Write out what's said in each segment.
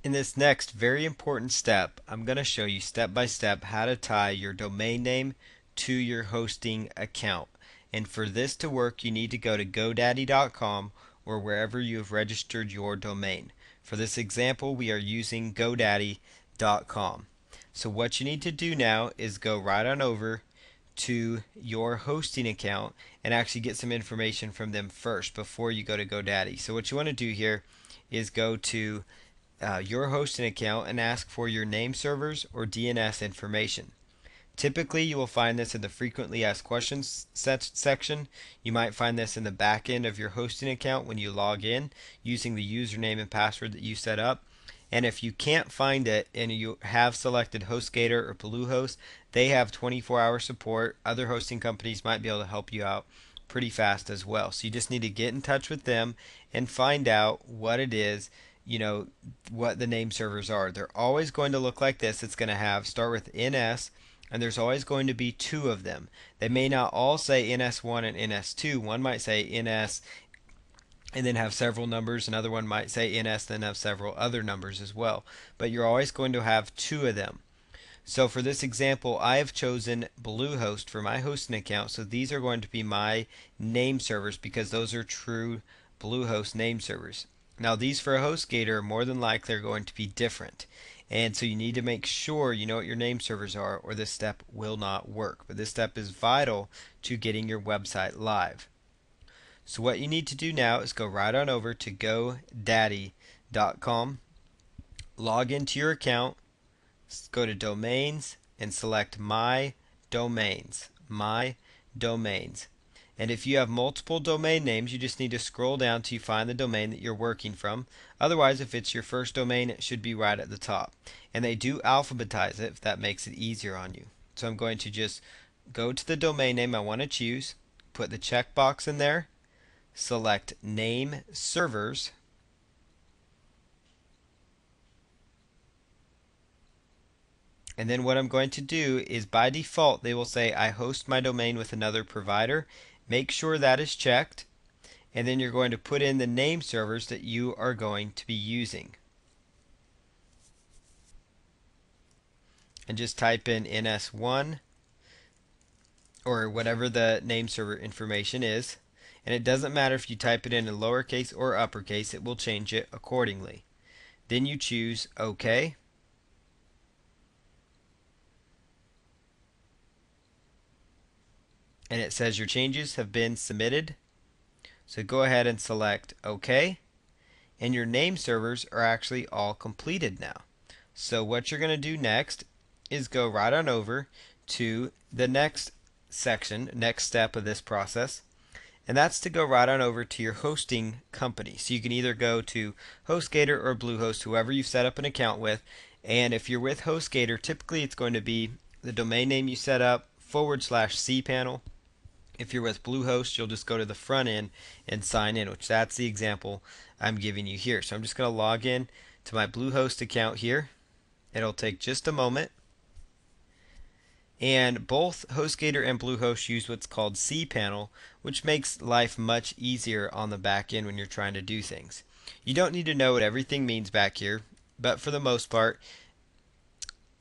In this next very important step, I'm going to show you step by step how to tie your domain name to your hosting account. And for this to work, you need to go to GoDaddy.com or wherever you have registered your domain. For this example, we are using GoDaddy.com. So what you need to do now is go right on over to your hosting account and actually get some information from them first before you go to GoDaddy. So what you want to do here is go to your hosting account and ask for your name servers or DNS information. Typically, you will find this in the frequently asked questions section. You might find this in the back end of your hosting account when you log in using the username and password that you set up. And if you can't find it and you have selected HostGator or Bluehost, they have 24-hour support. Other hosting companies might be able to help you out pretty fast as well. So you just need to get in touch with them and find out what it is, what the name servers are. They're always going to look like this. It's going to start with NS, and there's always going to be two of them. They may not all say NS1 and NS2. One might say NS and then have several numbers. Another one might say NS then have several other numbers as well. But you're always going to have two of them. So for this example, I have chosen Bluehost for my hosting account. So these are going to be my name servers because those are true Bluehost name servers. Now these for a HostGator are more than likely are going to be different. And so you need to make sure you know what your name servers are or this step will not work. But this step is vital to getting your website live. So what you need to do now is go right on over to GoDaddy.com, log into your account, go to Domains and select My Domains. My Domains. And if you have multiple domain names, you just need to scroll down till you find the domain that you're working from. Otherwise, if it's your first domain, it should be right at the top. And they do alphabetize it if that makes it easier on you. So I'm going to just go to the domain name I want to choose, put the checkbox in there, select NameServers, and then what I'm going to do is by default they will say I host my domain with another provider. Make sure that is checked, and then you're going to put in the name servers that you are going to be using. And just type in NS1 or whatever the name server information is. And it doesn't matter if you type it in lowercase or uppercase, it will change it accordingly. Then you choose OK. And it says your changes have been submitted. So go ahead and select OK. And your name servers are actually all completed now. So what you're going to do next is go right on over to the next section, next step of this process. And that's to go right on over to your hosting company. So you can either go to HostGator or Bluehost, whoever you've set up an account with. And if you're with HostGator, typically it's going to be the domain name you set up /cpanel. If you're with Bluehost, you'll just go to the front end and sign in, which that's the example I'm giving you here. So I'm just going to log in to my Bluehost account here. It'll take just a moment. And both HostGator and Bluehost use what's called cPanel, which makes life much easier on the back end when you're trying to do things. You don't need to know what everything means back here, but for the most part,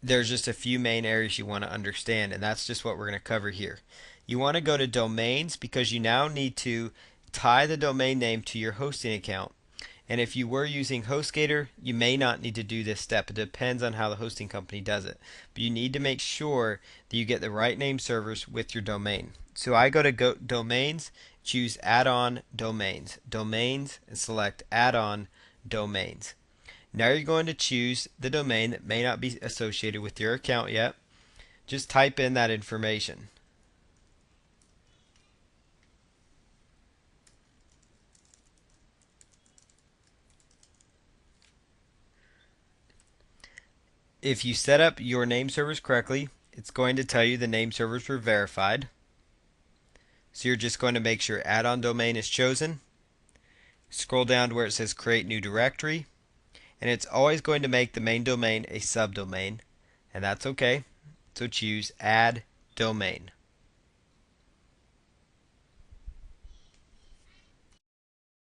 there's just a few main areas you want to understand, and that's just what we're going to cover here. You want to go to Domains because you now need to tie the domain name to your hosting account. And if you were using HostGator, you may not need to do this step. It depends on how the hosting company does it. But you need to make sure that you get the right name servers with your domain. So I go to Domains, choose Add-on Domains. Domains, and select Add-on Domains. Now you're going to choose the domain that may not be associated with your account yet. Just type in that information. If you set up your name servers correctly, it's going to tell you the name servers were verified. So you're just going to make sure add-on domain is chosen. Scroll down to where it says create new directory. And it's always going to make the main domain a subdomain. And that's okay. So choose add domain.